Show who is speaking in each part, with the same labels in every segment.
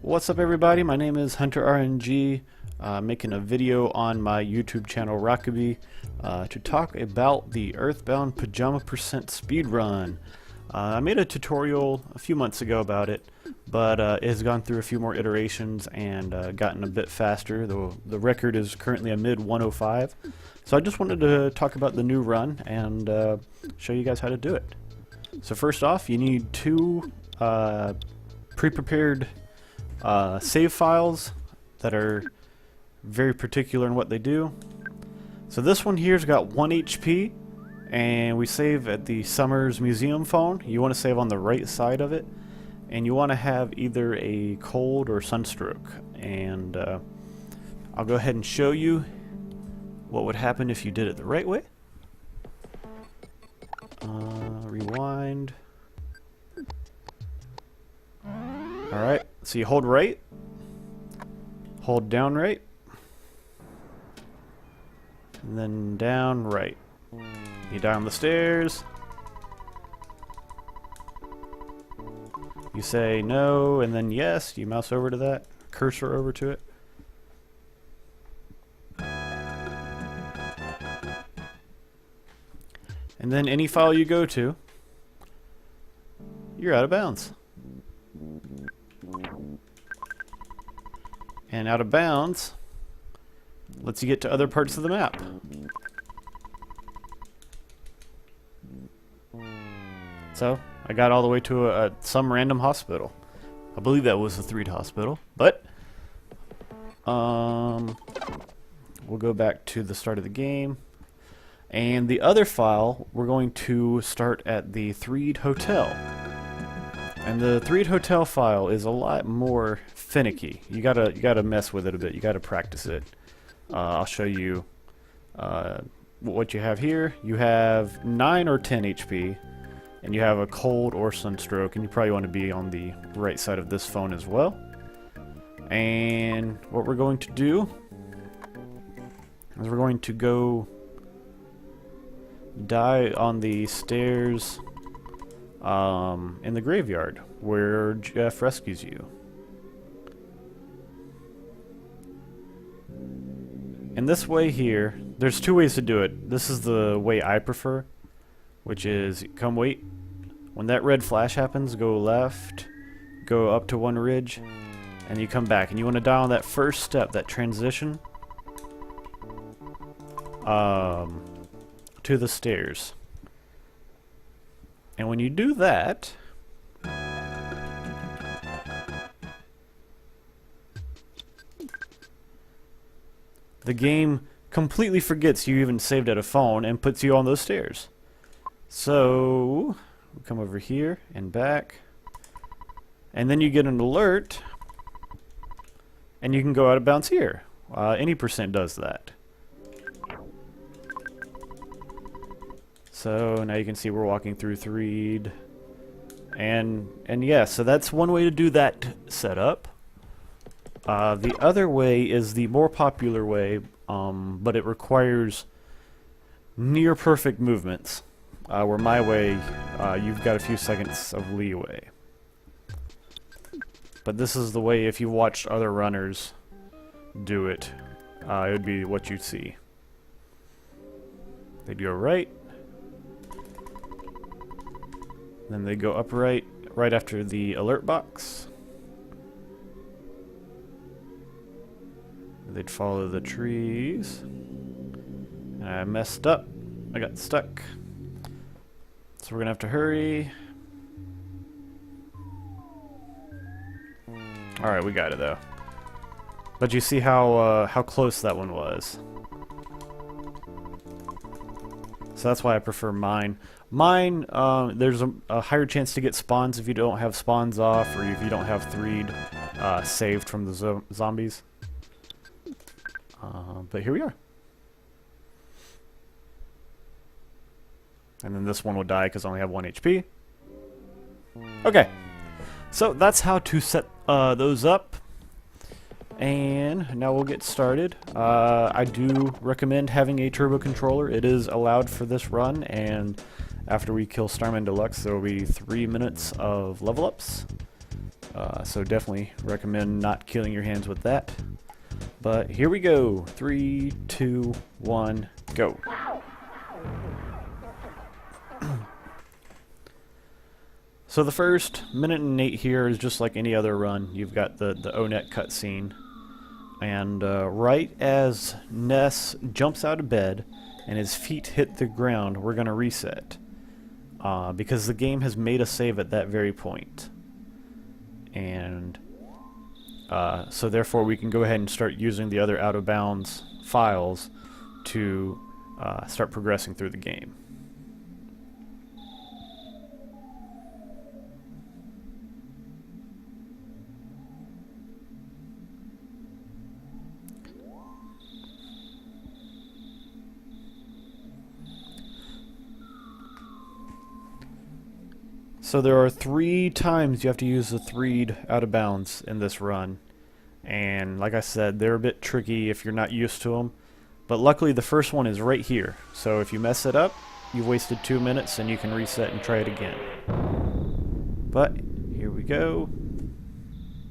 Speaker 1: What's up everybody, my name is Hunter RNG, making a video on my YouTube channel Rockaby to talk about the Earthbound Pajama % speedrun. I made a tutorial a few months ago about it, but it has gone through a few more iterations and gotten a bit faster. The record is currently a mid 105, so I just wanted to talk about the new run and show you guys how to do it. So first off, you need two pre-prepared save files that are very particular in what they do. So this one here's got 1 HP, and we save at the Summers Museum phone. You want to save on the right side of it, and you want to have either a cold or sunstroke. And I'll go ahead and show you what would happen if you did it the right way. Rewind. Alright, so you hold right, hold down right, and then down right. You down the stairs, you say no, and then yes, you mouse over to that, cursor over to it. And then any file you go to, you're out of bounds. And out of bounds lets you get to other parts of the map. So I got all the way to some random hospital. I believe that was the Threed hospital, but we'll go back to the start of the game. And the other file, we're going to start at the Threed Hotel. And the Threed Hotel file is a lot more finicky. You gotta mess with it a bit. You gotta practice it. I'll show you what you have here. You have 9 or 10 HP, and you have a cold or sunstroke, and you probably want to be on the right side of this phone as well. And what we're going to do is we're going to go die on the stairs in the graveyard where Jeff rescues you. And this way here, there's two ways to do it. This is the way I prefer, which is come wait. When that red flash happens, go left, go up to one ridge, and you come back. And you want to die on that first step, that transition, to the stairs. And when you do that, the game completely forgets you even saved at a phone and puts you on those stairs. So we'll come over here and back, and then you get an alert, and you can go out of bounds here. Any % does that. So now you can see we're walking through Threed, and yeah, so that's one way to do that setup. The other way is the more popular way, but it requires near perfect movements. Where my way, you've got a few seconds of leeway. But this is the way if you watched other runners do it, it would be what you'd see. They'd go right, then they go upright right after the alert box. They'd follow the trees. And I messed up. I got stuck. So we're gonna have to hurry. Alright, we got it though. But you see how close that one was. So that's why I prefer mine. Mine, there's a higher chance to get spawns if you don't have spawns off, or if you don't have Threed saved from the zombies. But here we are. And then this one will die because I only have 1 HP. Okay, so that's how to set those up. And now we'll get started. I do recommend having a turbo controller. It is allowed for this run, and after we kill Starman Deluxe, there will be 3 minutes of level ups. So definitely recommend not killing your hands with that. But here we go. 3, 2, 1, go. So the first minute and 8 here is just like any other run. You've got the Onett cutscene. And right as Ness jumps out of bed and his feet hit the ground, we're going to reset. Because the game has made a save at that very point. And so therefore we can go ahead and start using the other out-of-bounds files to start progressing through the game. So there are 3 times you have to use the 3 out of bounds in this run. And like I said, they're a bit tricky if you're not used to them. But luckily the first one is right here. So if you mess it up, you've wasted 2 minutes and you can reset and try it again. But here we go.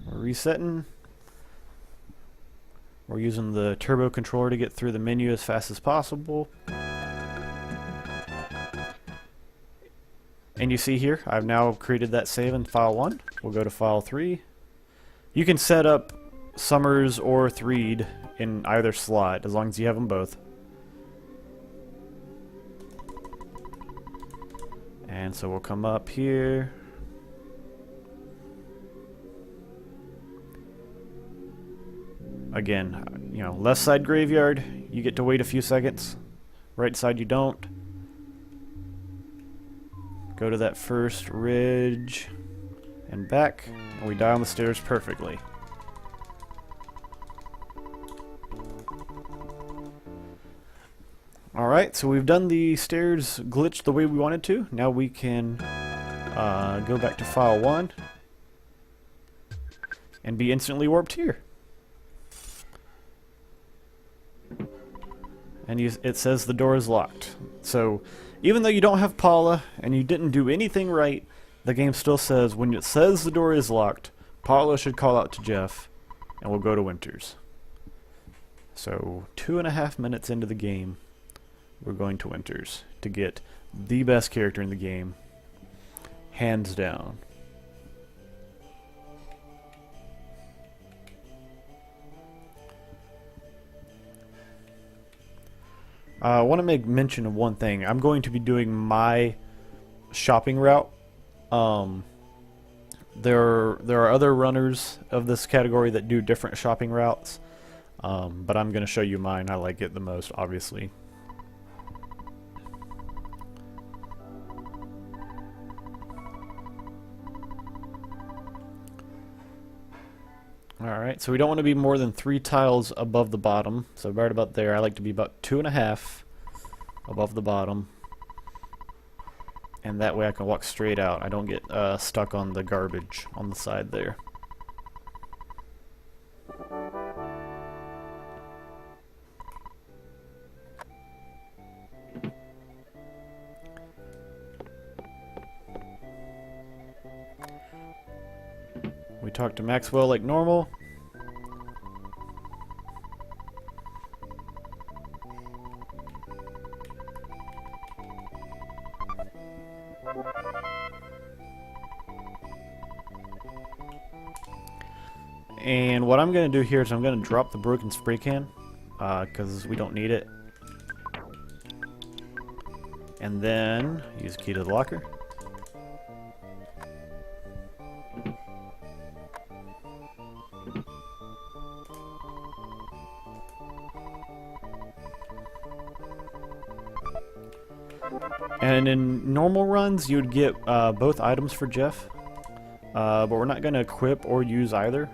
Speaker 1: We're resetting. We're using the turbo controller to get through the menu as fast as possible. And you see here, I've now created that save in file 1. We'll go to file 3. You can set up Summers or 3D in either slot, as long as you have them both. And so we'll come up here. Again, you know, left side graveyard, you get to wait a few seconds. Right side you don't. Go to that first ridge and back, and we die on the stairs perfectly. Alright, so we've done the stairs glitch the way we wanted to. Now we can go back to file 1 and be instantly warped here. And it says the door is locked. So even though you don't have Paula and you didn't do anything right, the game still says when it says the door is locked, Paula should call out to Jeff and we'll go to Winters. So 2.5 minutes into the game, we're going to Winters to get the best character in the game, hands down. I want to make mention of one thing. I'm going to be doing my shopping route. There are other runners of this category that do different shopping routes, but I'm going to show you mine. I like it the most, obviously. Alright, so we don't want to be more than 3 tiles above the bottom. So right about there. I like to be about 2.5 above the bottom. And that way I can walk straight out. I don't get stuck on the garbage on the side there. We talk to Maxwell like normal. And what I'm going to do here is I'm going to drop the broken spray can because we don't need it. And then use key to the locker. And in normal runs, you would get both items for Jeff, but we're not going to equip or use either.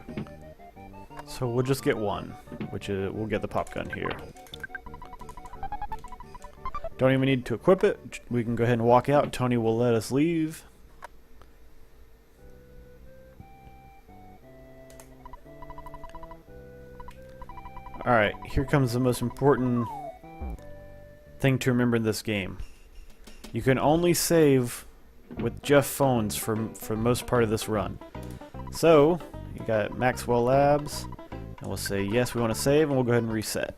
Speaker 1: So we'll just get one, which is, we'll get the pop gun here. Don't even need to equip it. We can go ahead and walk out. Tony will let us leave. Alright, here comes the most important thing to remember in this game. You can only save with Jeff phones for most part of this run. So, you got Maxwell Labs, and we'll say yes, we want to save, and we'll go ahead and reset.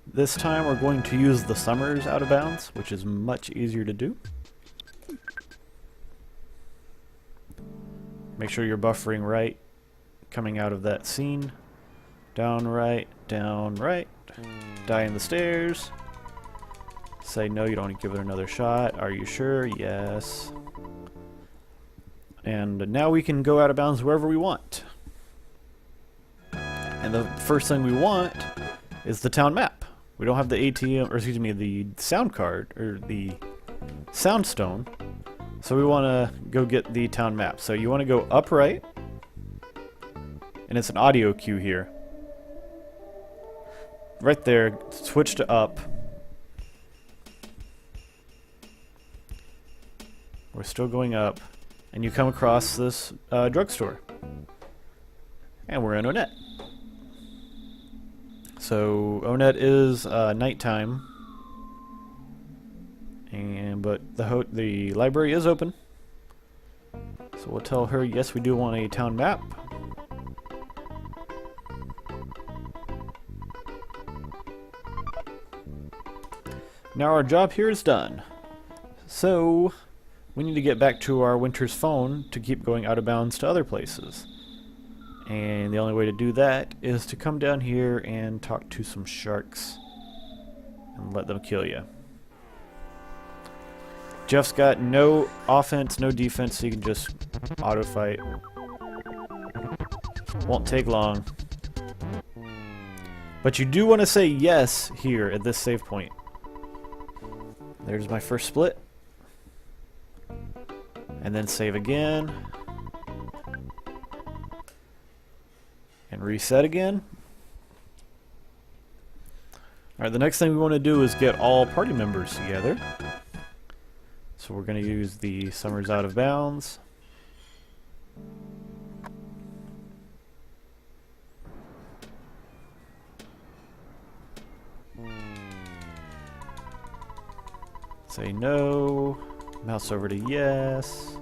Speaker 1: This time we're going to use the Summers out of bounds, which is much easier to do. Make sure you're buffering right, coming out of that scene. Down right, die in the stairs. Say no, you don't want to give it another shot. Are you sure? Yes. And now we can go out of bounds wherever we want. And the first thing we want is the town map. We don't have the ATM, or excuse me, the sound card, or the sound stone. So we want to go get the town map. So you want to go up right, and it's an audio cue here. Right there, switch to up. We're still going up, and you come across this drugstore. And we're in Onett. So Onett is nighttime, but the library is open. So we'll tell her yes, we do want a town map. Now our job here is done. So we need to get back to our Winter's phone to keep going out of bounds to other places. And the only way to do that is to come down here and talk to some sharks and let them kill you. Jeff's got no offense, no defense, so you can just auto fight. Won't take long. But you do want to say yes here at this save point. There's my first split. And then save again. And reset again. Alright, the next thing we want to do is get all party members together. So we're going to use the Summers Out of Bounds. Say no. Mouse over to yes.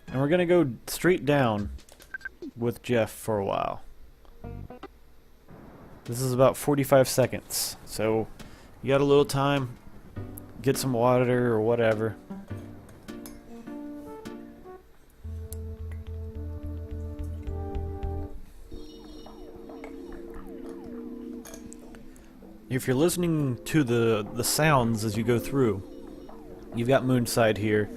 Speaker 1: And we're going to go straight down with Jeff for a while. This is about 45 seconds. So you got a little time. Get some water or whatever. If you're listening to the sounds as you go through, you've got Moonside here.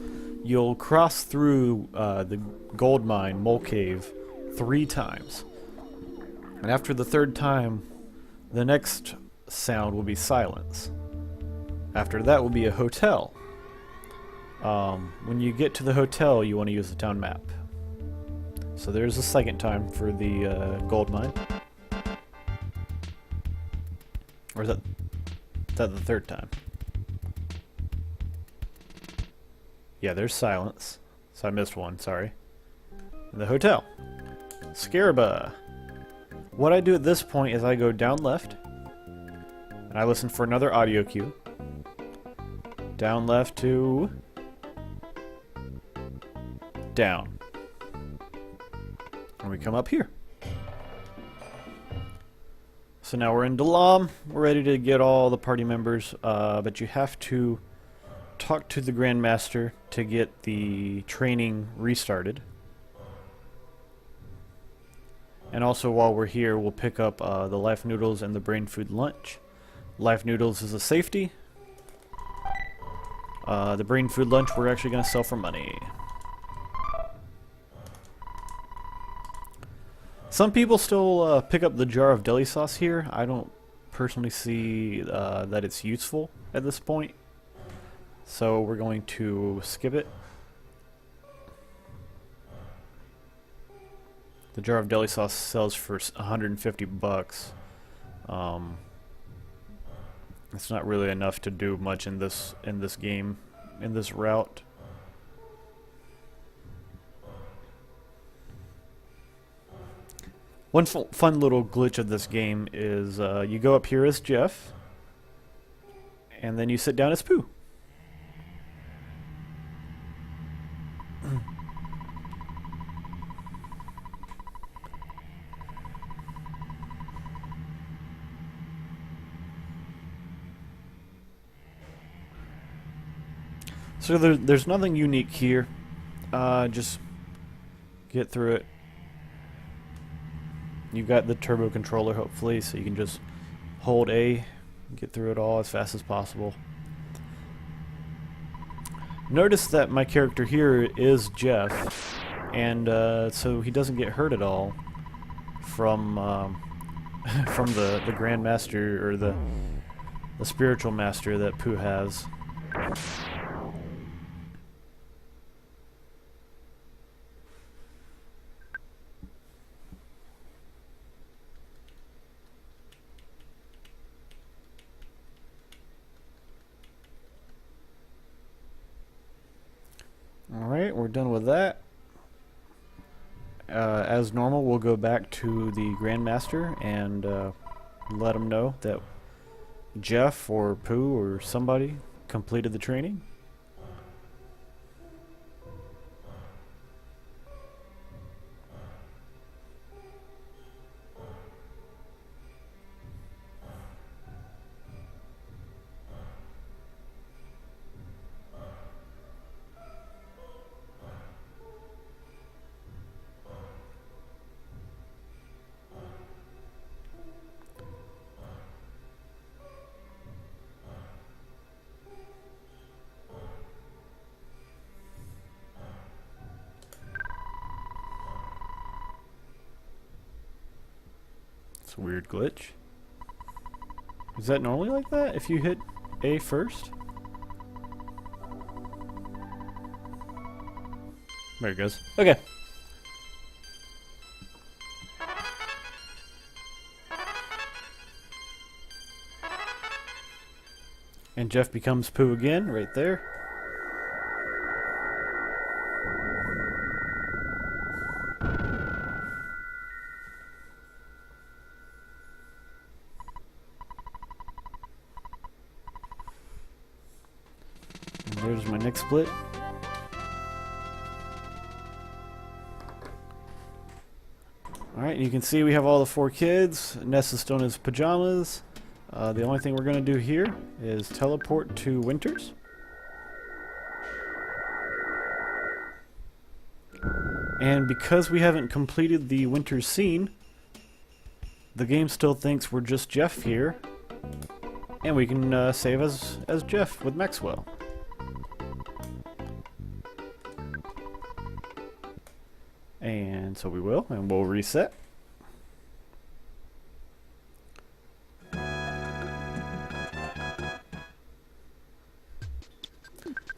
Speaker 1: You'll cross through the gold mine, Mole Cave, 3 times. And after the 3rd time, the next sound will be silence. After that will be a hotel. When you get to the hotel, you want to use the town map. So there's a 2nd time for the gold mine. Or is that the 3rd time? Yeah, there's silence. So I missed one, sorry. And the hotel. Scaraba. What I do at this point is I go down left. And I listen for another audio cue. Down left to... down. And we come up here. So now we're in Deluxe. We're ready to get all the party members. But you have to talk to the Grandmaster to get the training restarted. And also while we're here, we'll pick up the Life Noodles and the Brain Food Lunch. Life Noodles is a safety. The Brain Food Lunch we're actually going to sell for money. Some people still pick up the jar of deli sauce here. I don't personally see that it's useful at this point. So we're going to skip it. The jar of deli sauce sells for 150 bucks. It's not really enough to do much in this game, in this route. One fun little glitch of this game is you go up here as Jeff, and then you sit down as Pooh. So there's nothing unique here. Just get through it. You've got the turbo controller, hopefully, so you can just hold A, get through it all as fast as possible. Notice that my character here is Jeff, and so he doesn't get hurt at all from from the Grand Master, or the spiritual master that Pooh has. Alright, we're done with that. As normal, we'll go back to the Grandmaster and let him know that Jeff or Pooh or somebody completed the training. It's a weird glitch. Is that normally like that if you hit A first? There it goes. Okay. And Jeff becomes Pooh again, right there. And there's my next split. Alright, you can see we have all the 4 kids. Ness is still in his pajamas. The only thing we're going to do here is teleport to Winters. And because we haven't completed the Winters scene, the game still thinks we're just Jeff here. And we can save as Jeff with Maxwell. And so we will, and we'll reset.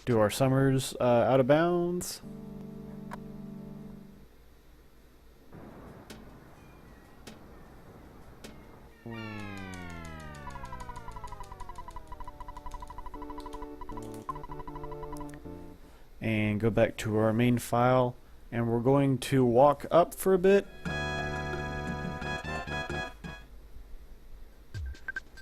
Speaker 1: Do our summers out of bounds. And go back to our main file, and we're going to walk up for a bit.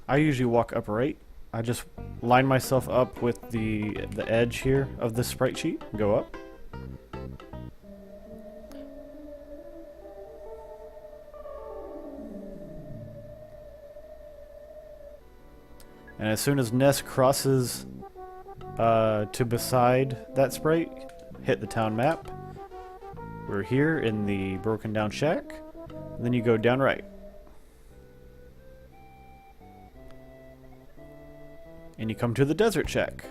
Speaker 1: I usually walk upright. I just line myself up with the edge here of the sprite sheet, go up. And as soon as Ness crosses to beside that sprite, hit the town map. We're here in the broken down shack, and then you go down right. And you come to the desert shack.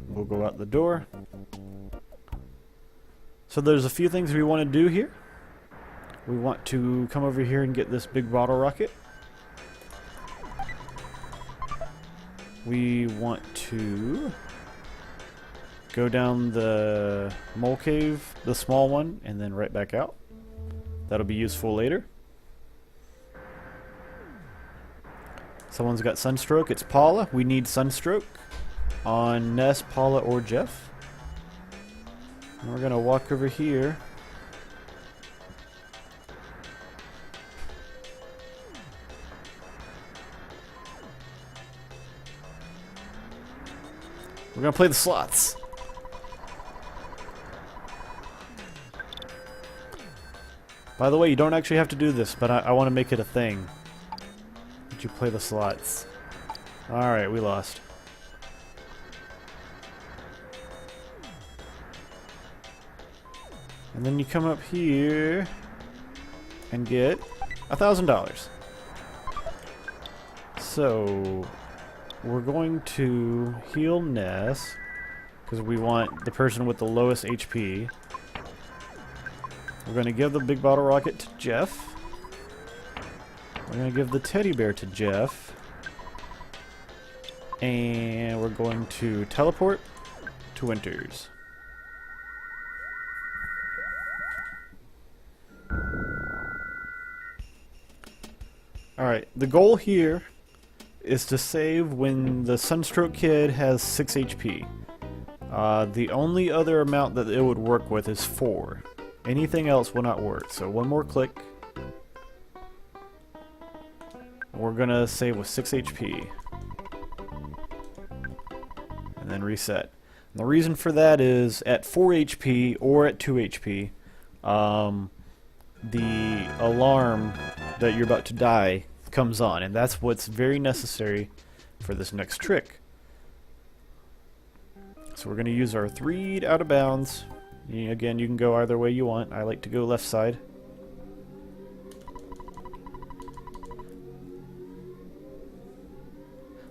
Speaker 1: We'll go out the door. So there's a few things we want to do here. We want to come over here and get this big bottle rocket. We want to go down the mole cave, the small one, and then right back out. That'll be useful later. Someone's got Sunstroke. It's Paula. We need Sunstroke on Ness, Paula, or Jeff. And we're going to walk over here. We're gonna play the slots. By the way, you don't actually have to do this, but I want to make it a thing. Did you play the slots? Alright, we lost. And then you come up here and get $1,000. So we're going to heal Ness because we want the person with the lowest HP. We're going to give the big bottle rocket to Jeff. We're going to give the teddy bear to Jeff. And we're going to teleport to Winters. Alright, the goal here is to save when the Sunstroke kid has 6 HP. The only other amount that it would work with is 4. Anything else will not work. So one more click. We're gonna save with 6 HP. And then reset. And the reason for that is at 4 HP or at 2 HP, the alarm that you're about to die comes on, and that's what's very necessary for this next trick. So we're going to use our 3 out of bounds. Again, you can go either way you want. I like to go left side.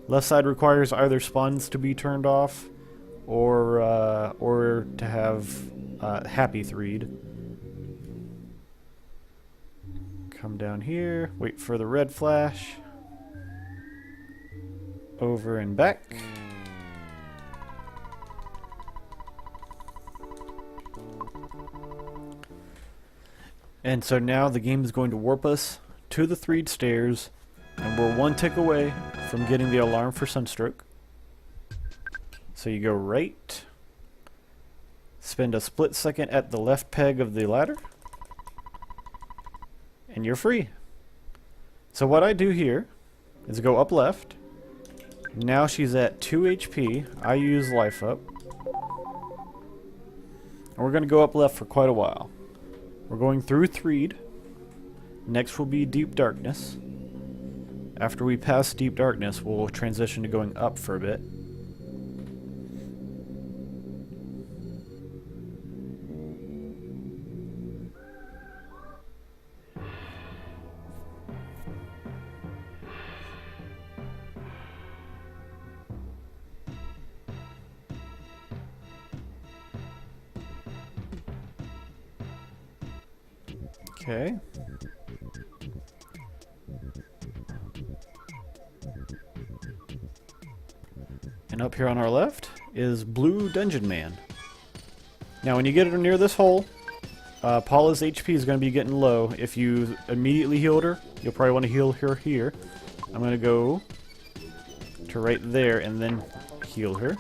Speaker 1: Left side requires either spawns to be turned off or to have happy 3'd. Come down here, wait for the red flash. Over and back. And so now the game is going to warp us to the 3'd stairs, and we're 1 tick away from getting the alarm for Sunstroke. So you go right, spend a split second at the left peg of the ladder, and you're free. So what I do here is go up left. Now she's at 2 HP. I use life up. And we're going to go up left for quite a while. We're going through 3'd. Next will be Deep Darkness. After we pass Deep Darkness, we'll transition to going up for a bit. Okay. And up here on our left is Blue Dungeon Man. Now when you get her near this hole, Paula's HP is going to be getting low. If you immediately healed her, you'll probably want to heal her here. I'm going to go to right there and then heal her.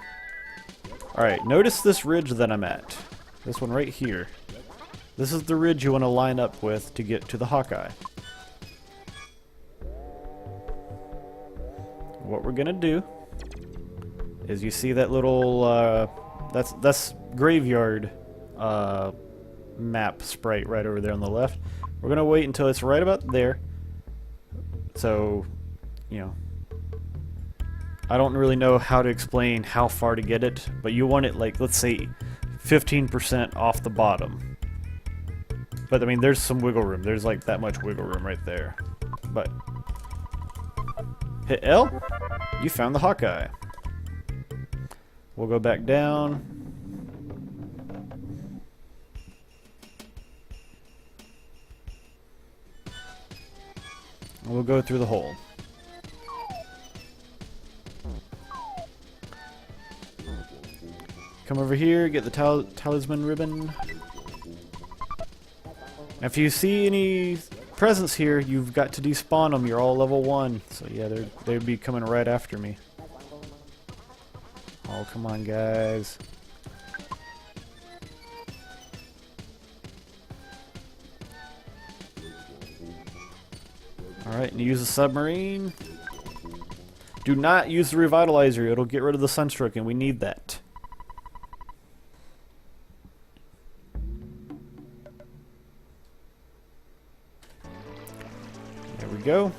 Speaker 1: Alright, notice this ridge that I'm at. This one right here. This is the ridge you want to line up with to get to the Hawkeye. What we're going to do is you see that little, that's graveyard map sprite right over there on the left. We're going to wait until it's right about there. So, you know, I don't really know how to explain how far to get it, but you want it like, let's say, 15% off the bottom. But I mean, there's some wiggle room. There's like that much wiggle room right there. But hit L, you found the Hawkeye. We'll go back down. And we'll go through the hole. Come over here, get the talisman ribbon. If you see any presents here, you've got to despawn them. You're all level 1. So yeah, they'd be coming right after me. Oh, come on, guys. Alright, and use the submarine. Do not use the revitalizer. It'll get rid of the Sunstroke, and we need that. go.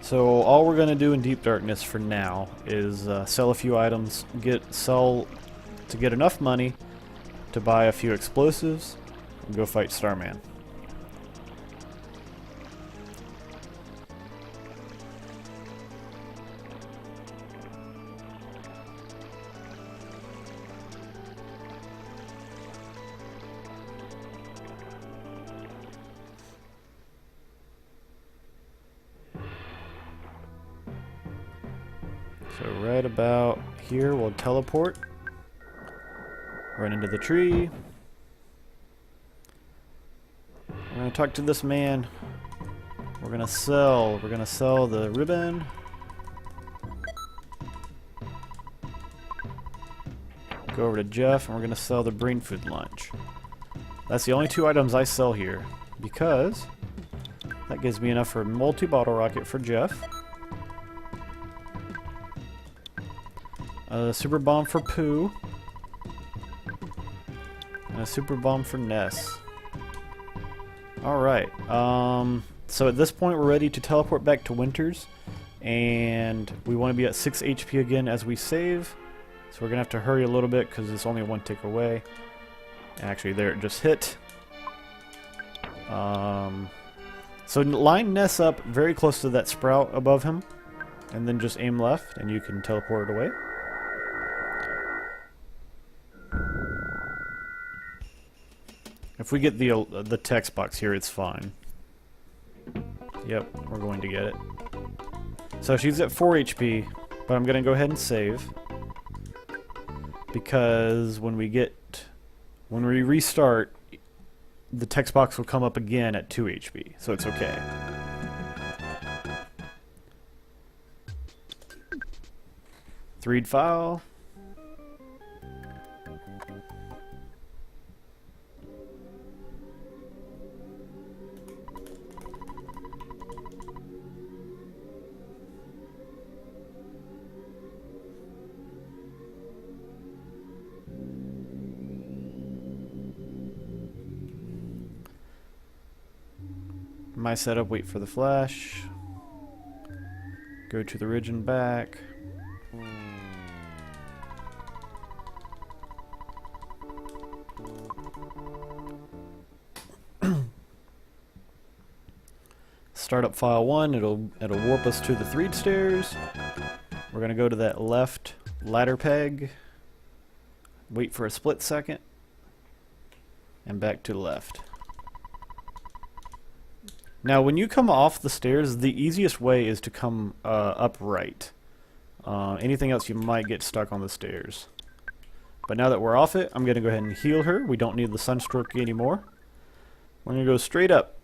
Speaker 1: So all we're going to do in Deep Darkness for now is sell a few items, sell to get enough money to buy a few explosives, and go fight Starman. So right about here, we'll teleport, run into the tree. We're gonna talk to this man. We're gonna sell the ribbon. Go over to Jeff, and we're gonna sell the brain food lunch. That's the only 2 items I sell here, because that gives me enough for a multi-bottle rocket for Jeff. A super bomb for Pooh. And a super bomb for Ness. Alright, so at this point we're ready to teleport back to Winters. And we want to be at 6 HP again as we save. So we're going to have to hurry a little bit because it's only 1 tick away. And actually there it just hit. So line Ness up very close to that sprout above him. And then just aim left and you can teleport it away. If we get the text box here, it's fine. Yep, we're going to get it. So she's at 4 HP, but I'm going to go ahead and save. Because when we restart, the text box will come up again at 2 HP, so it's okay. Read file. My setup, wait for the flash. Go to the ridge and back. Start up file 1, it'll warp us to the 3 stairs. We're gonna go to that left ladder peg, wait for a split second, and back to the left. Now when you come off the stairs, the easiest way is to come upright. Anything else you might get stuck on the stairs. But now that we're off it, I'm gonna go ahead and heal her. We don't need the Sunstroke anymore. We're gonna go straight up.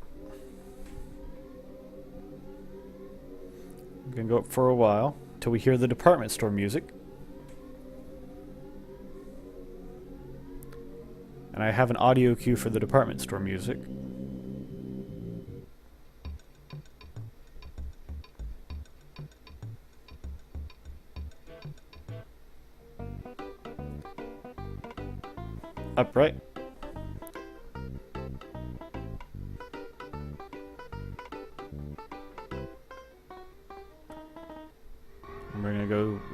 Speaker 1: We're gonna go up for a while till we hear the department store music. And I have an audio cue for the department store music. Upright.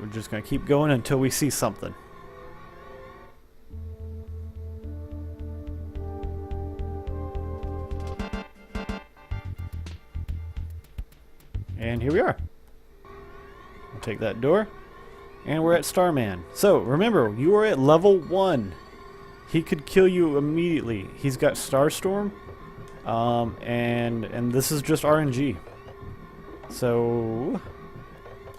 Speaker 1: We're just gonna keep going until we see something. And here we are. We'll take that door. And we're at Starman. So, remember, you are at level 1. He could kill you immediately. He's got Starstorm. And this is just RNG. So,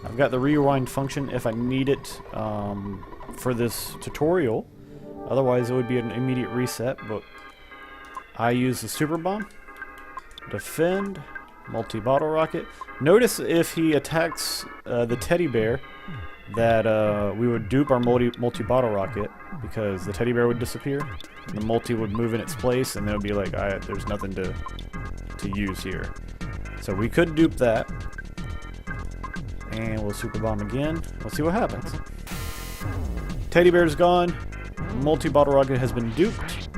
Speaker 1: I've got the rewind function if I need it for this tutorial. Otherwise, it would be an immediate reset. But I use the Super Bomb. Defend. Multi-bottle rocket. Notice if he attacks the teddy bear that we would dupe our multi-bottle rocket because the teddy bear would disappear. And the multi would move in its place and then it would be like, there's nothing to use here. So we could dupe that. And we'll super bomb again. Let's see what happens. Teddy bear's gone. Multi-bottle rocket has been duped.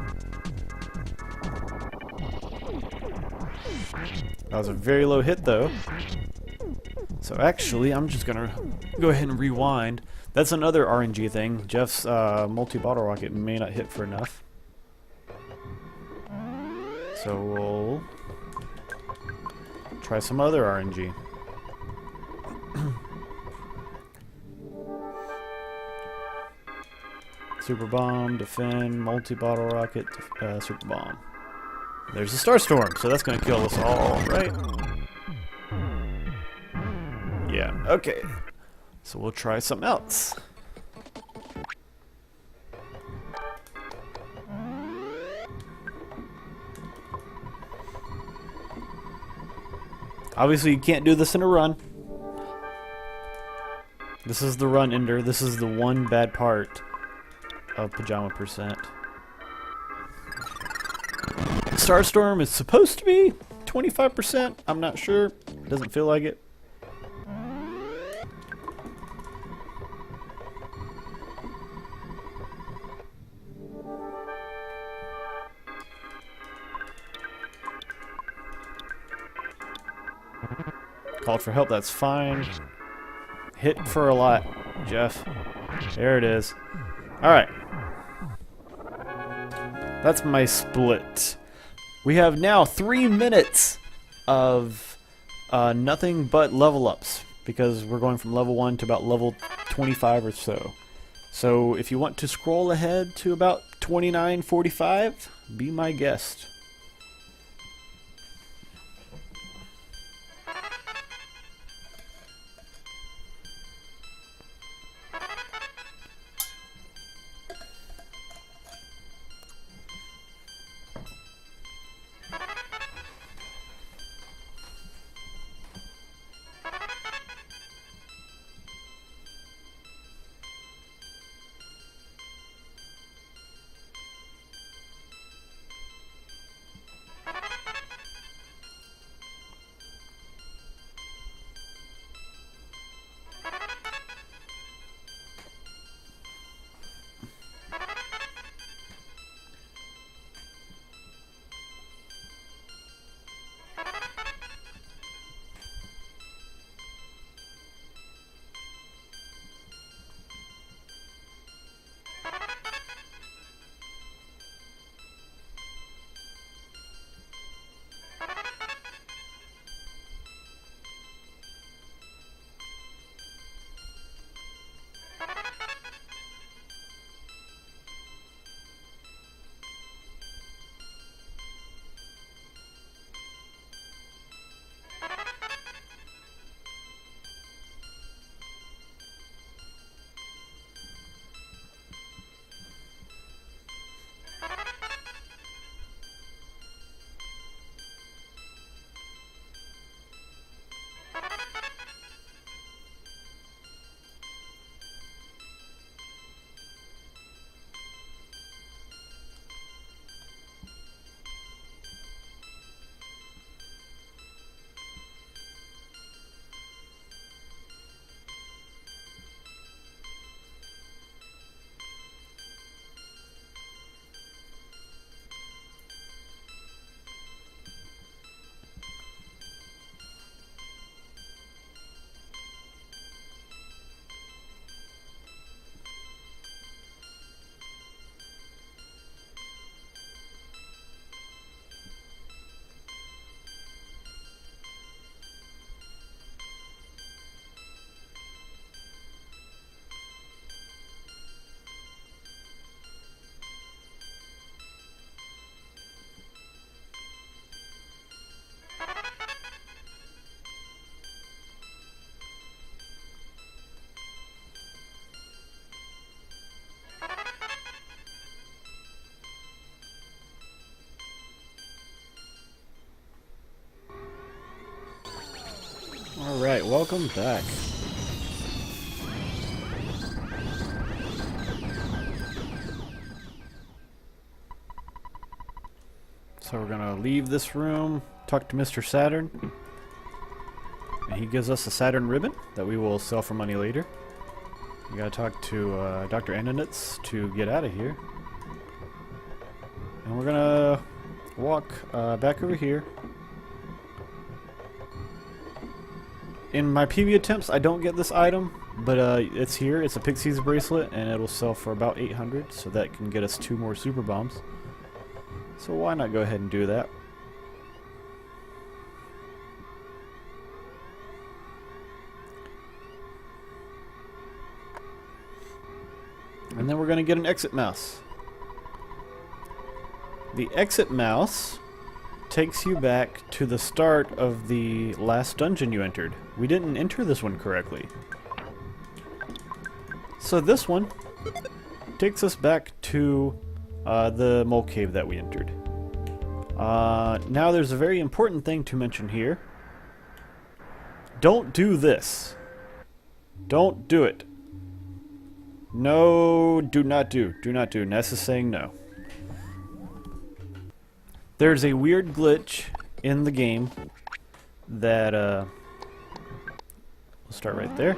Speaker 1: That was a very low hit though. So actually, I'm just gonna go ahead and rewind. That's another RNG thing. Jeff's multi-bottle rocket may not hit for enough. So we'll try some other RNG. Super bomb, defend, multi-bottle rocket, super bomb. There's a star storm, so that's going to kill us all, right? Yeah, okay. So we'll try something else. Obviously, you can't do this in a run. This is the run ender. This is the one bad part of Pajama percent. Starstorm is supposed to be 25%. I'm not sure. Doesn't feel like it. Called for help, that's fine. Hit for a lot, Jeff. There it is. Alright. That's my split. We have now 3 minutes of nothing but level ups, because we're going from level 1 to about level 25 or so. So if you want to scroll ahead to about 29:45, be my guest. Alright, welcome back. So we're gonna leave this room, talk to Mr. Saturn. And he gives us a Saturn ribbon that we will sell for money later. We gotta talk to Dr. Onett to get out of here. And we're gonna walk back over here. In my PB attempts, I don't get this item, but it's here. It's a Pixie's bracelet, and it'll sell for about 800, so that can get us 2 more super bombs. So why not go ahead and do that? And then we're going to get an exit mouse. The exit mouse takes you back to the start of the last dungeon you entered. We didn't enter this one correctly. So this one takes us back to the mole cave that we entered. Now there's a very important thing to mention here. Don't do this. Don't do it. No, do not do. Do not do. Ness is saying no. There's a weird glitch in the game that, we'll start right there,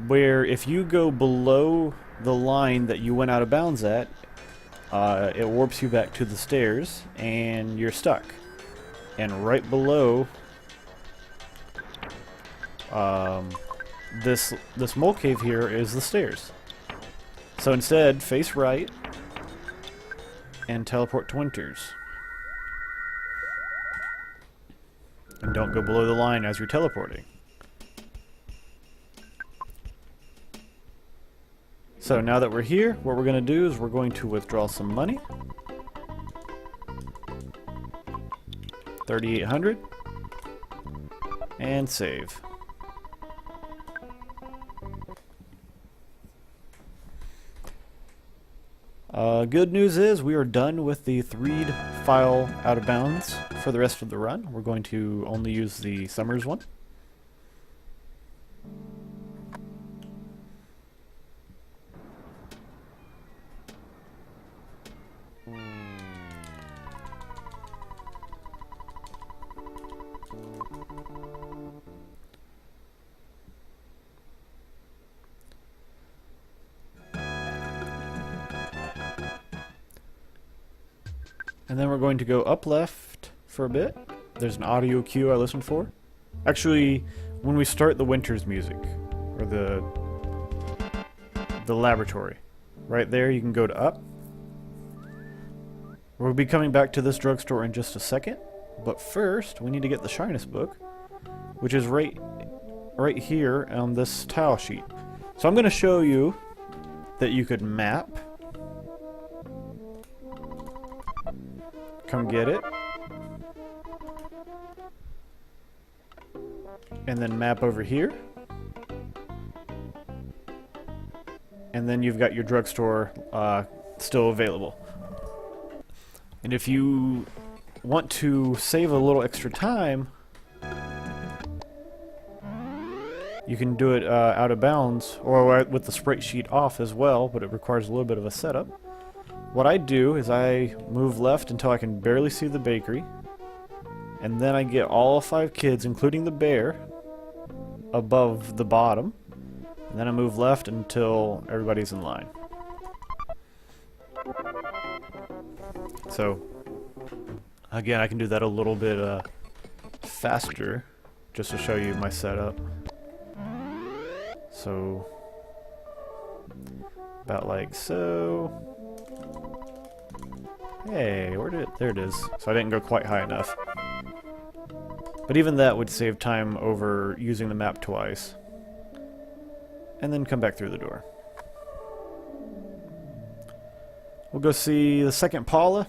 Speaker 1: where if you go below the line that you went out of bounds at, it warps you back to the stairs, and you're stuck. And right below this mole cave here is the stairs. So instead, face right and teleport to Winters. And don't go below the line as you're teleporting. So now that we're here, what we're going to do is we're going to withdraw some money. 3,800. And save. Good news is we are done with the 3'd file out of bounds for the rest of the run. We're going to only use the Summers one. And then we're going to go up left for a bit. There's an audio cue I listened for. Actually, when we start the Winters music, or the laboratory, right there you can go to up. We'll be coming back to this drugstore in just a second, but first we need to get the Shyness book, which is right here on this tile sheet. So I'm going to show you that you could map. Come get it. And then map over here. And then you've got your drugstore still available. And if you want to save a little extra time, you can do it out of bounds or with the sprite sheet off as well, but it requires a little bit of a setup. What I do is I move left until I can barely see the bakery, and then I get all 5 kids, including the bear, above the bottom, and then I move left until everybody's in line. So, again, I can do that a little bit faster, just to show you my setup. So, about like so. Hey, there it is. So I didn't go quite high enough. But even that would save time over using the map twice. And then come back through the door. We'll go see the second Paula.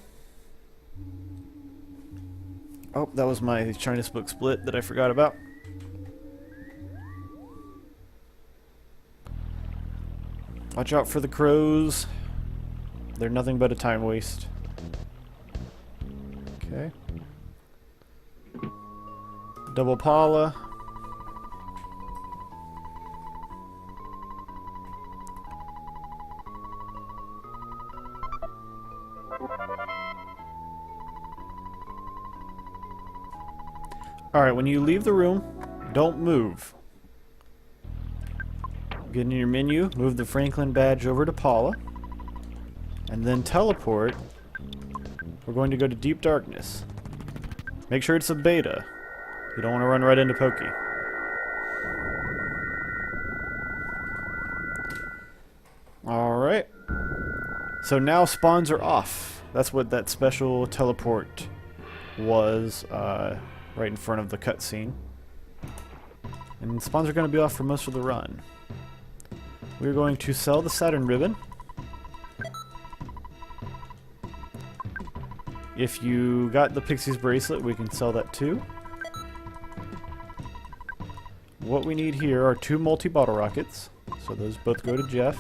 Speaker 1: Oh, that was my Shyness book split that I forgot about. Watch out for the crows. They're nothing but a time waste. Okay. Double Paula. Alright, when you leave the room, don't move. Get in your menu, move the Franklin badge over to Paula, and then teleport. We're going to go to Deep Darkness. Make sure it's a beta. You don't want to run right into Pokey. Alright. So now spawns are off. That's what that special teleport was right in front of the cutscene. And spawns are going to be off for most of the run. We're going to sell the Saturn ribbon. If you got the Pixie's bracelet, we can sell that too. What we need here are 2 multi-bottle rockets. So those both go to Jeff.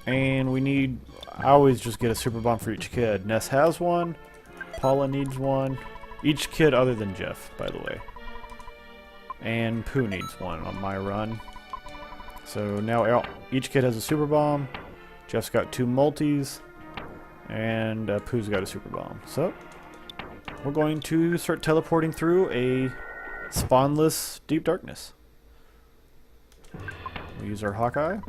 Speaker 1: And we need... I always just get a super bomb for each kid. Ness has one. Paula needs one. Each kid other than Jeff, by the way. And Pooh needs one on my run. So now each kid has a super bomb. Jeff's got 2 multis. And Pooh's got a super bomb. So we're going to start teleporting through a spawnless Deep Darkness. We use our Hawkeye.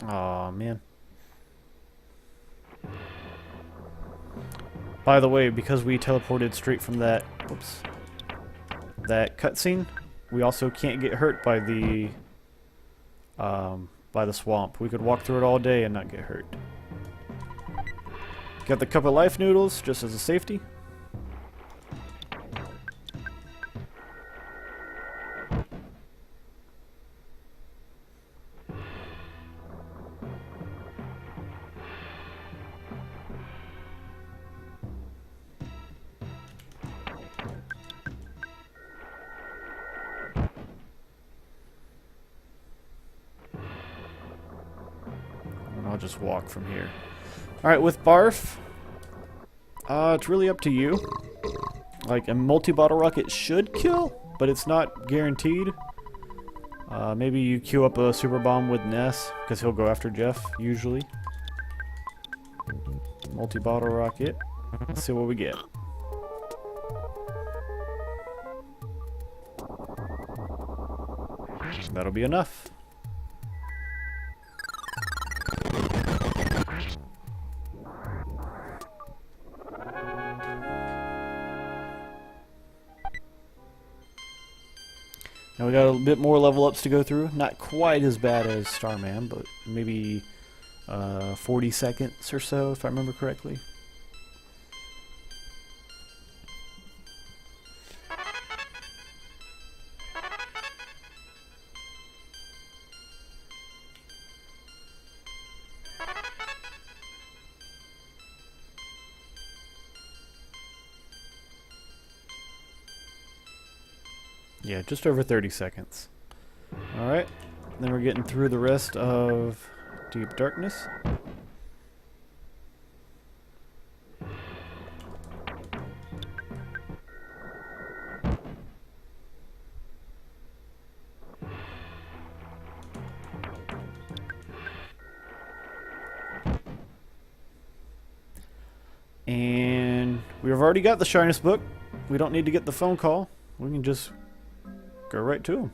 Speaker 1: Aw, man. By the way, because we teleported straight from that, whoops, that cutscene, we also can't get hurt by the swamp. We could walk through it all day and not get hurt. Got the cup of life noodles just as a safety. I'll just walk from here. Alright, with Barf, it's really up to you. Like, a multi-bottle rocket should kill, but it's not guaranteed. Maybe you queue up a super bomb with Ness, because he'll go after Jeff, usually. Multi-bottle rocket. Let's see what we get. That'll be enough. Now we got a bit more level ups to go through. Not quite as bad as Starman, but maybe 40 seconds or so, if I remember correctly. Yeah, just over 30 seconds. Alright, then we're getting through the rest of Deep Darkness. And we've already got the Shyness book. We don't need to get the phone call. We can just go right to him.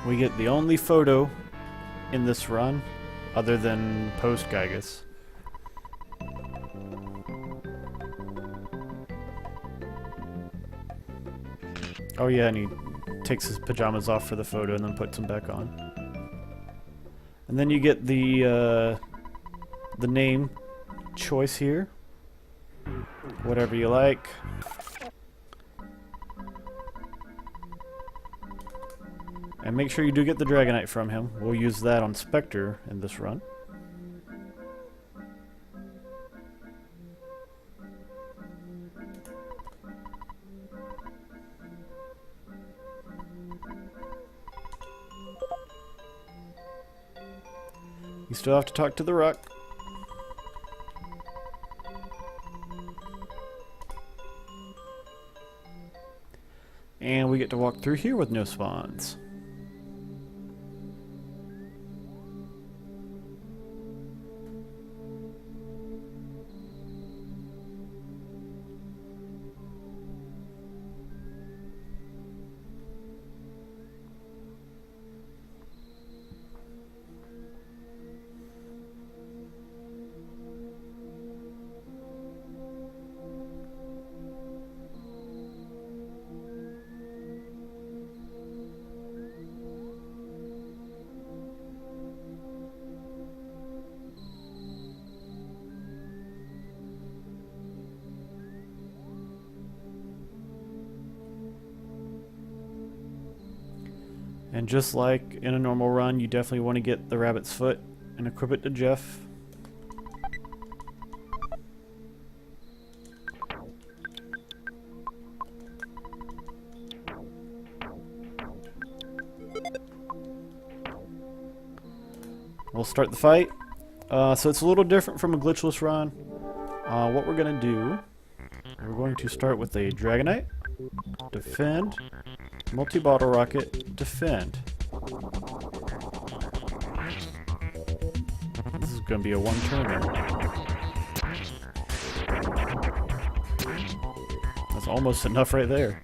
Speaker 1: We get the only photo in this run, other than post-Giygas. Oh yeah, and he takes his pajamas off for the photo and then puts them back on. And then you get the name choice here. whatever you like. And make sure you do get the Dragonite from him. We'll use that on Spectre in this run. You still have to talk to the Rock. And we get to walk through here with no spawns. And just like in a normal run, you definitely want to get the rabbit's foot and equip it to Jeff. We'll start the fight. So it's a little different from a glitchless run. What we're going to do, we're going to start with a Dragonite, defend, multi-bottle rocket, defend. This is going to be a one-turner. That's almost enough right there.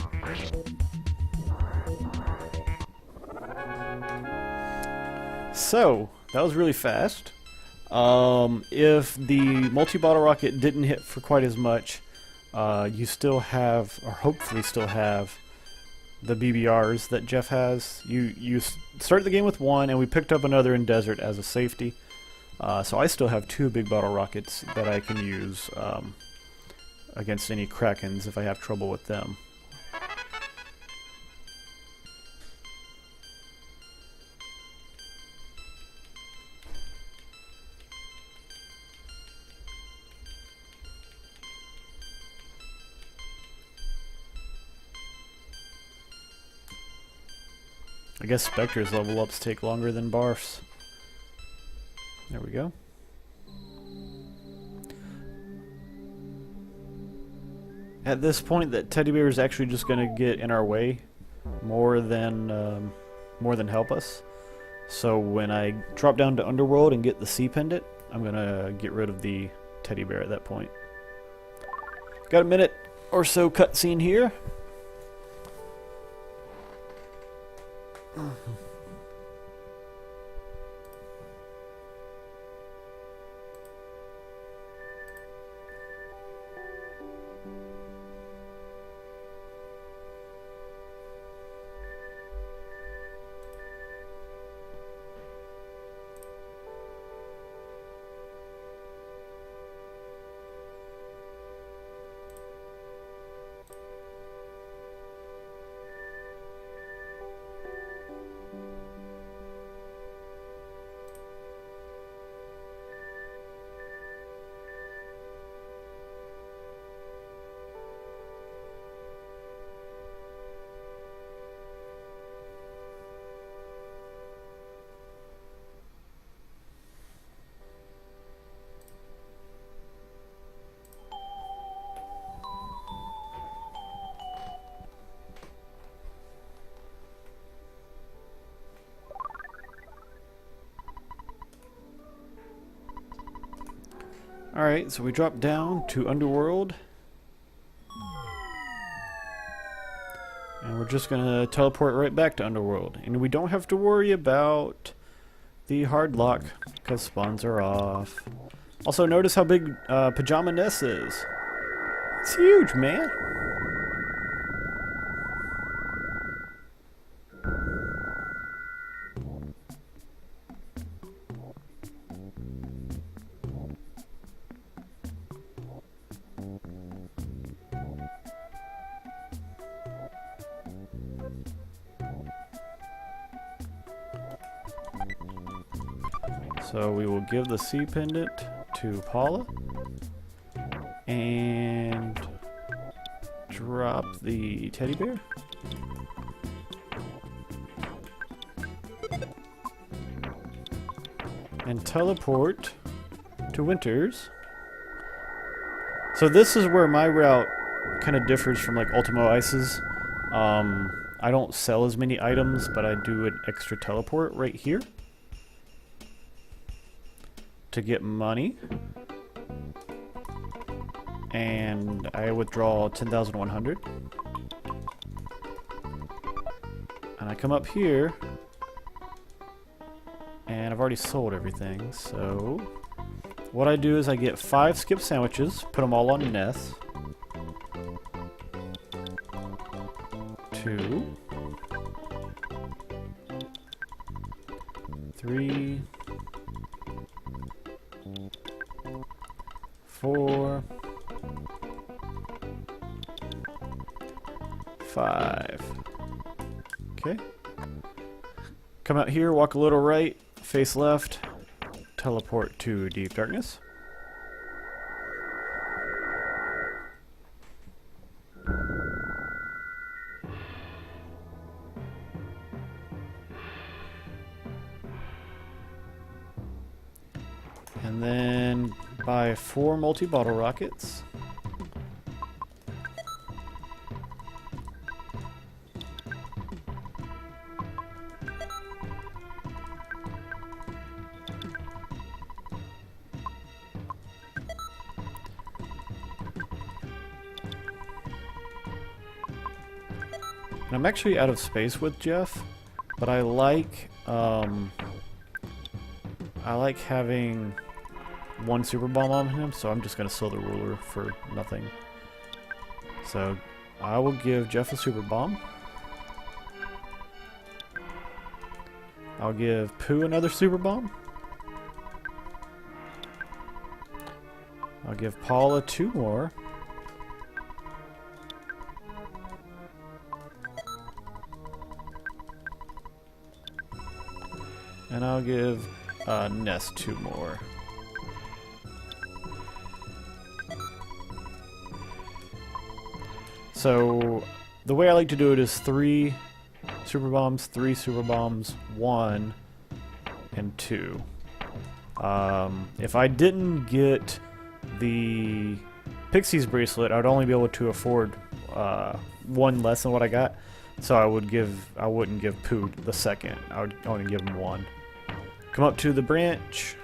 Speaker 1: So, that was really fast. If the multi-bottle rocket didn't hit for quite as much, you still have, or hopefully still have, the BBRs that Jeff has. You start the game with one, and we picked up another in Desert as a safety. So I still have 2 big bottle rockets that I can use against any Krakens if I have trouble with them. I guess Spectre's level ups take longer than Barf's. There we go. At this point, that teddy bear is actually just going to get in our way more than help us. So when I drop down to Underworld and get the sea pendant, I'm going to get rid of the teddy bear at that point. Got a minute or so cutscene here. Alright, so we drop down to Underworld. And we're just going to teleport right back to Underworld. And we don't have to worry about the hard lock, because spawns are off. Also, notice how big Pajama Nest is. It's huge, man. So we will give the C pendant to Paula and drop the teddy bear. And teleport to Winters. So this is where my route kind of differs from like Ultimo Ice's. I don't sell as many items, but I do an extra teleport right here to get money. And I withdraw 10,100. And I come up here, and I've already sold everything, so what I do is I get 5 skip sandwiches, put them all on Ness. 2, 3, 4, 5. Okay. Come out here, walk a little right, face left, teleport to Deep Darkness. And then buy 4 multi-bottle rockets. And I'm actually out of space with Jeff, but I like having 1 super bomb on him, so I'm just gonna sell the ruler for nothing. So I will give Jeff a super bomb. I'll give Pooh another super bomb. I'll give Paula 2 more. And I'll give Ness 2 more. So the way I like to do it is 3 super bombs, 3 super bombs, 1, and 2. If I didn't get the Pixie's bracelet, I would only be able to afford 1 less than what I got. So I wouldn't give Pooh the second. I would only give him 1. Come up to the branch,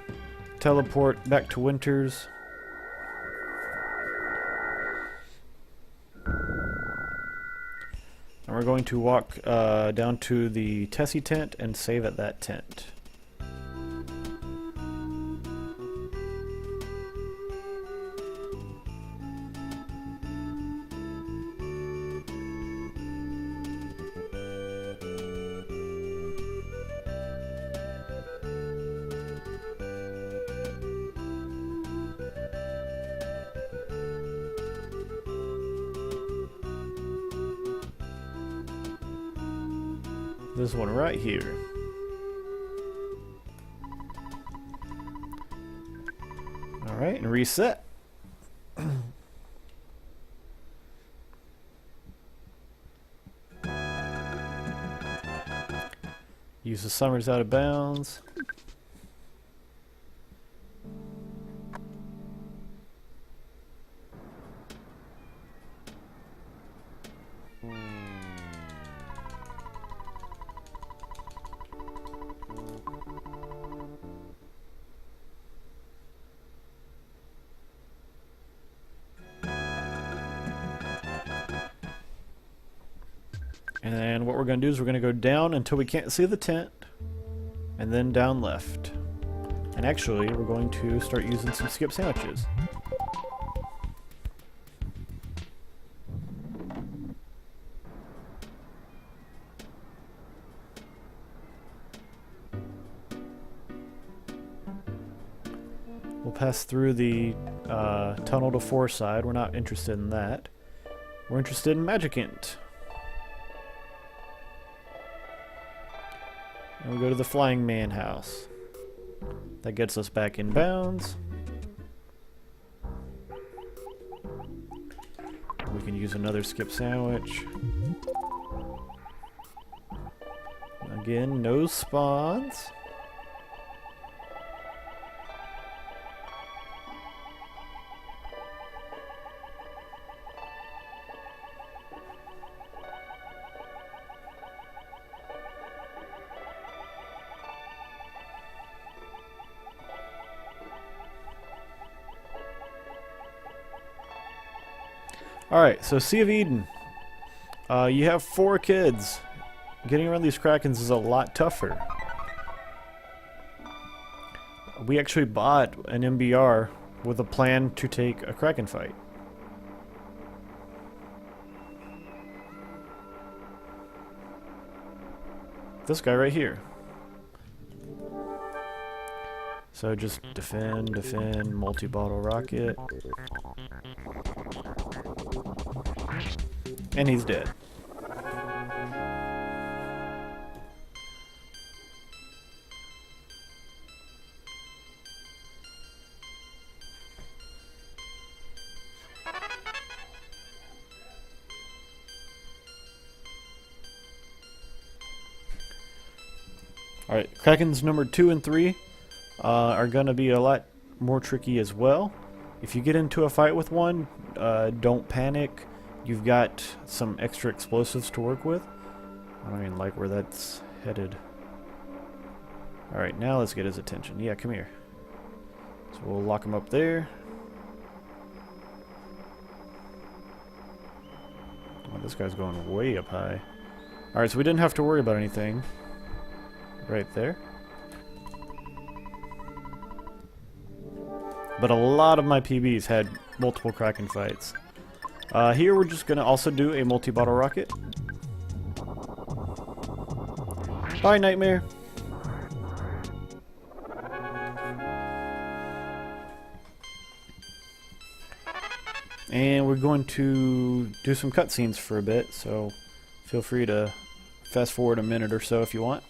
Speaker 1: teleport back to Winters. And we're going to walk down to the Tessie tent and save at that tent. This one right here. Alright, and reset. Use the summers out of bounds. And then what we're going to do is we're going to go down until we can't see the tent, and then down left. And actually, we're going to start using some skip sandwiches. We'll pass through the tunnel to 4 side. We're not interested in that. We're interested in Magicant. And we go to the Flying Man house. That gets us back in bounds. We can use another skip sandwich. Again, no spawns. Alright, so Sea of Eden. You have 4 kids. Getting around these Krakens is a lot tougher. We actually bought an MBR with a plan to take a Kraken fight. This guy right here. So just defend, multi-bottle rocket. And he's dead. Alright, Krakens number 2 and 3 are going to be a lot more tricky as well. If you get into a fight with one, don't panic. You've got some extra explosives to work with. I don't even like where that's headed. Alright, now let's get his attention. Yeah, come here. So we'll lock him up there. Oh, this guy's going way up high. Alright, so we didn't have to worry about anything. Right there. But a lot of my PBs had multiple Kraken fights. Here we're just going to also do a multi-bottle rocket. Bye, Nightmare. And we're going to do some cutscenes for a bit, so feel free to fast forward a minute or so if you want.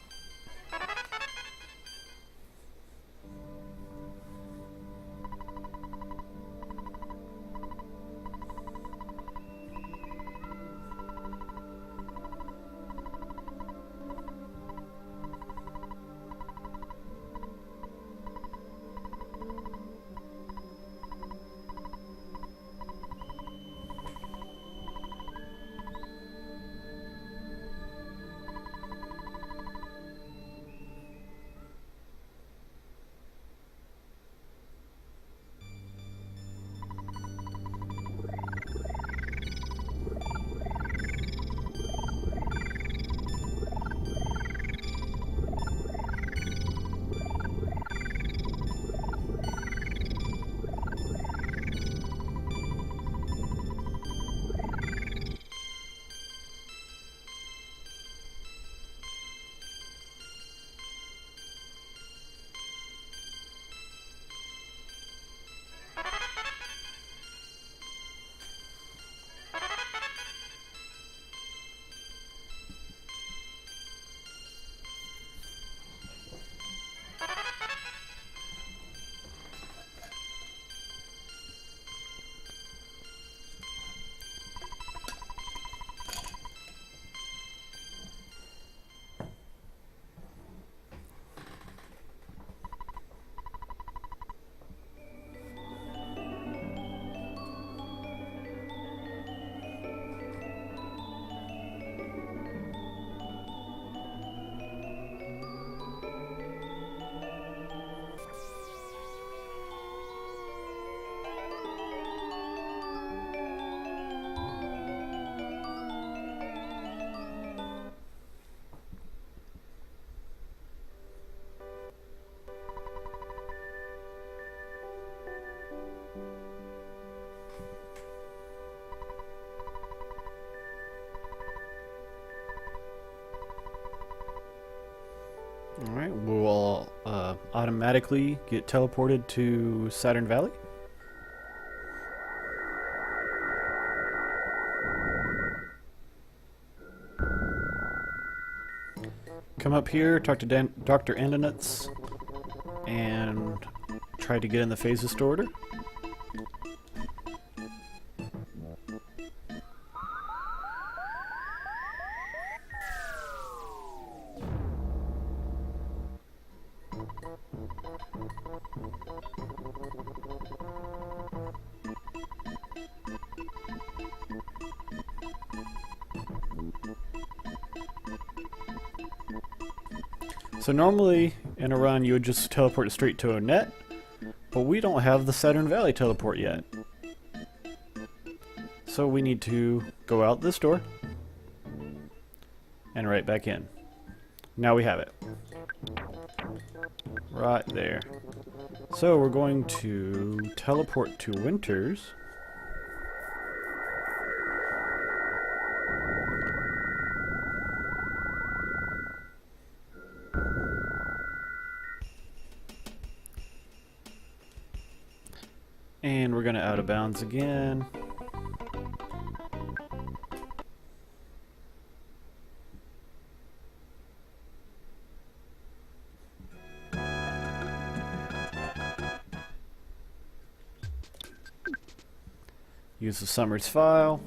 Speaker 1: Alright, we'll automatically get teleported to Saturn Valley. Come up here, talk to Dr. Andonuts, and try to get in the phasist order. So normally in a run you would just teleport straight to Onett, but we don't have the Saturn Valley teleport yet. So we need to go out this door and right back in. Now we have it. Right there. So we're going to teleport to Winters. And we're going to out of bounds again. Use the Summers file.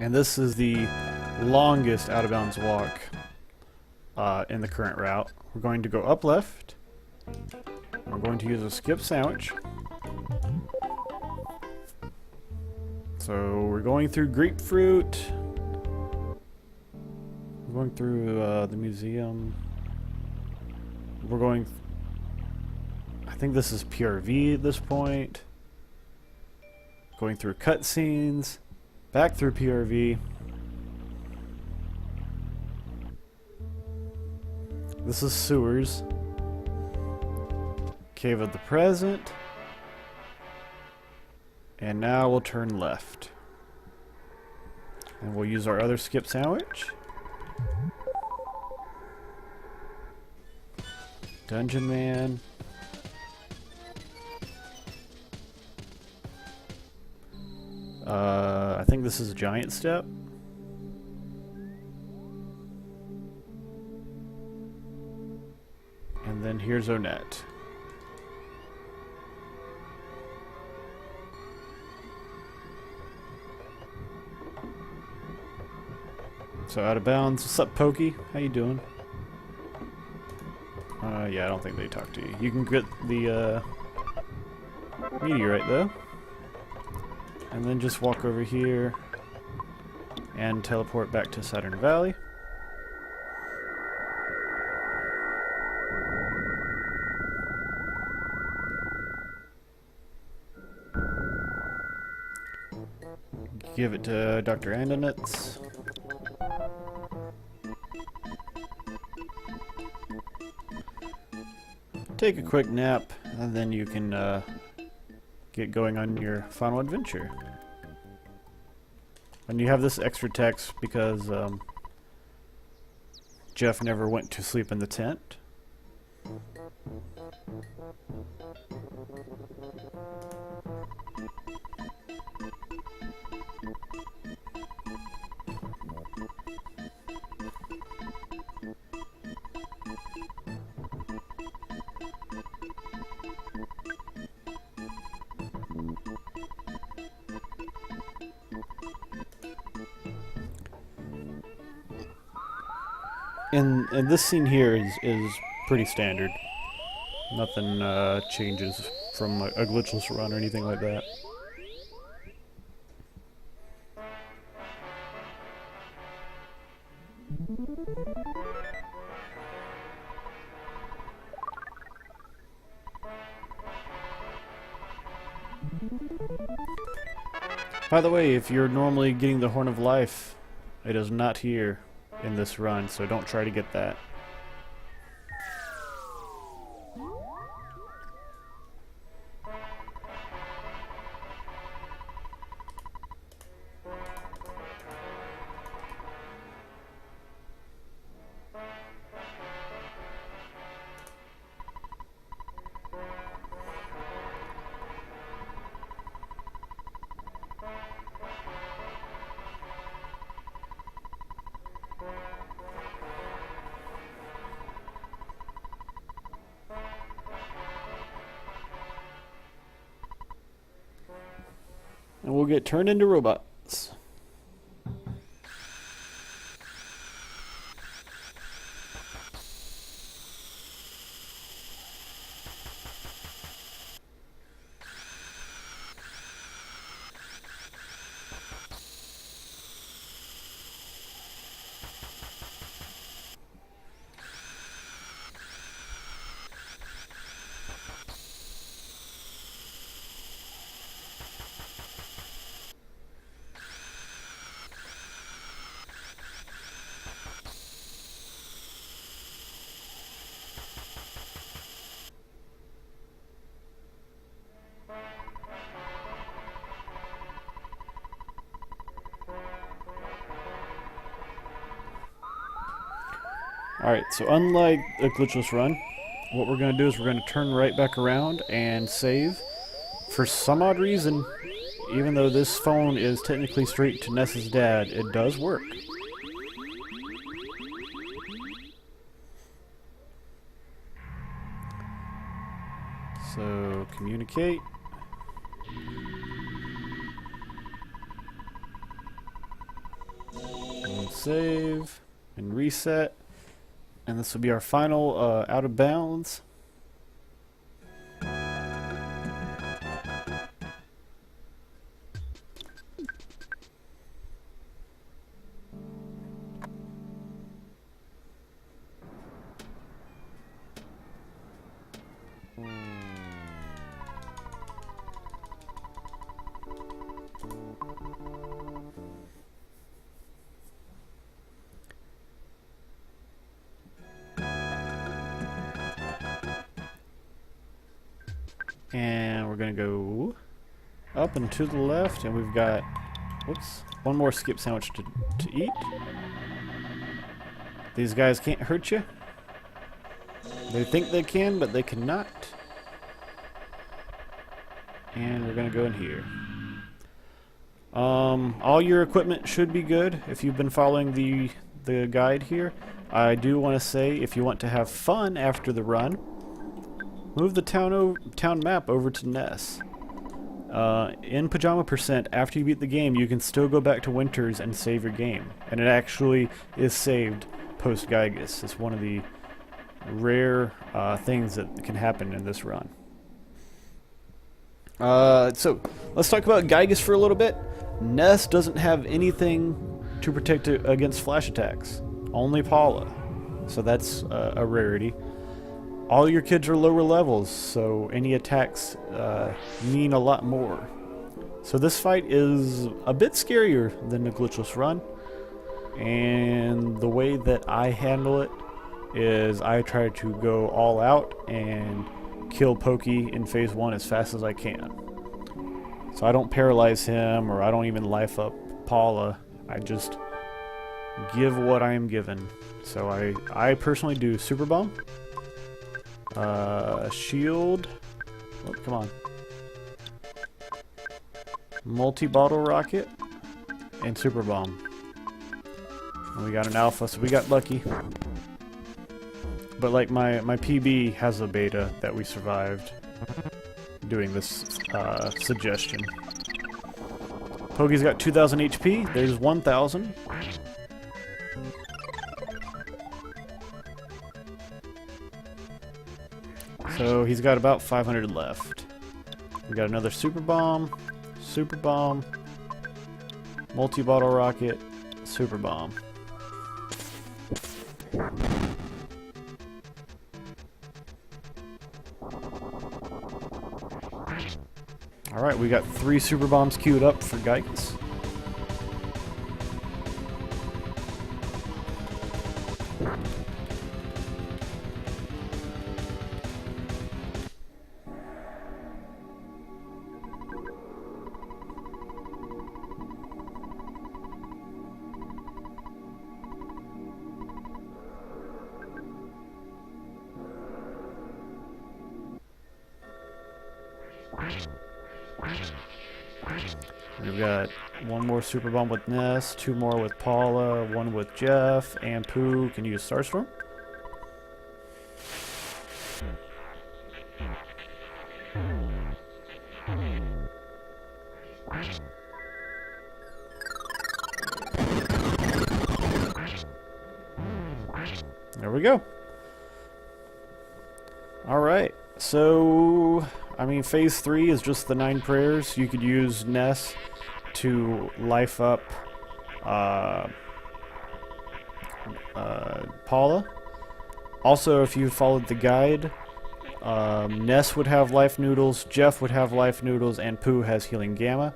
Speaker 1: And this is the longest out-of-bounds walk in the current route. We're going to go up left. We're going to use a skip sandwich. So we're going through Grapefruit. We're going through the museum. We're going... I think this is PRV at this point. Going through cutscenes. Back through PRV. This is sewers. Cave of the Present. And now we'll turn left. And we'll use our other skip sandwich. Dungeon Man. I think this is a giant step. And then here's Onett. So out of bounds. What's up, Pokey? How you doing? Yeah, I don't think they talk to you. You can get the Meteorite though. And then just walk over here and teleport back to Saturn Valley. Give it to Dr. Andonitz. Take a quick nap, and then you can get going on your final adventure. And you have this extra text because Jeff never went to sleep in the tent. And this scene here is pretty standard. Nothing changes from a glitchless run or anything like that. By the way, if you're normally getting the Horn of Life, it is not here in this run, so don't try to get that. and we'll get turned into robots. Alright, so unlike a glitchless run, what we're going to do is we're going to turn right back around and save. For some odd reason, even though this phone is technically straight to Ness's dad, it does work. So, communicate. And save. And reset. And this will be our final out of bounds. And we're going to go up and to the left, and we've got, whoops, one more skip sandwich to eat. These guys can't hurt you. They think they can, but they cannot. And we're going to go in here. All your equipment should be good if you've been following the guide here. I do want to say, if you want to have fun after the run, move the town map over to Ness. In Pajama %, after you beat the game, you can still go back to Winters and save your game. And it actually is saved post-Giygas. It's one of the rare things that can happen in this run. So, let's talk about Giygas for a little bit. Ness doesn't have anything to protect it against flash attacks. Only Paula. So that's a rarity. All your kids are lower levels, so any attacks mean a lot more. So this fight is a bit scarier than the glitchless run, and the way that I handle it is I try to go all out and kill Pokey in phase 1 as fast as I can. So I don't paralyze him, or I don't even life up Paula. I just give what I am given. So I personally do Super Bomb, shield, oh, come on, multi-bottle rocket, and super bomb. And we got an alpha, so we got lucky. But like my PB has a beta that we survived doing this suggestion. Pokey's got 2,000 HP. There's 1,000. So he's got about 500 left. We got another super bomb, multi-bottle rocket, super bomb. Alright, we got 3 super bombs queued up for Giygas. We've got one more super bomb with Ness, 2 more with Paula, 1 with Jeff, and Pooh can use Starstorm. There we go. Alright, so, I mean, phase 3 is just the 9 prayers. You could use Ness to life up Paula. Also, if you followed the guide, Ness would have life noodles, Jeff would have life noodles, and Pooh has healing gamma.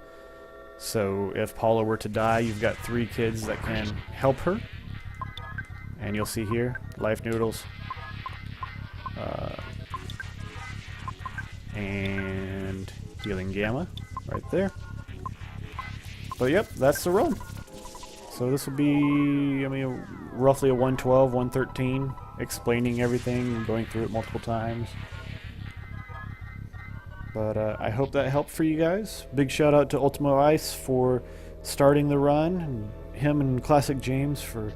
Speaker 1: So if Paula were to die, you've got 3 kids that can help her. And you'll see here, life noodles. And healing gamma right there. But yep, that's the run. So this will be, I mean, roughly a 112, 113, explaining everything, going through it multiple times. But I hope that helped for you guys. Big shout out to Ultimo Ice for starting the run, and him and Classic James for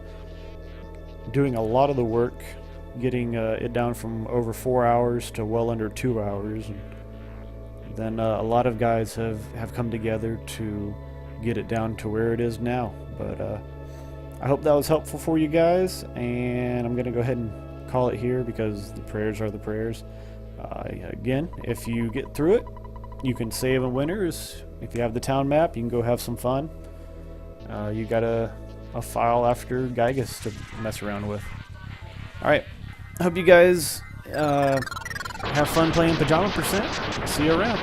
Speaker 1: doing a lot of the work, getting it down from over 4 hours to well under 2 hours. And then a lot of guys have come together to get it down to where it is now. But I hope that was helpful for you guys, and I'm going to go ahead and call it here because the prayers are the prayers. Again, if you get through it, you can save in winners. If you have the town map, you can go have some fun. You got a file after Giygas to mess around with. Alright, I hope you guys have fun playing Pajama %. See you around.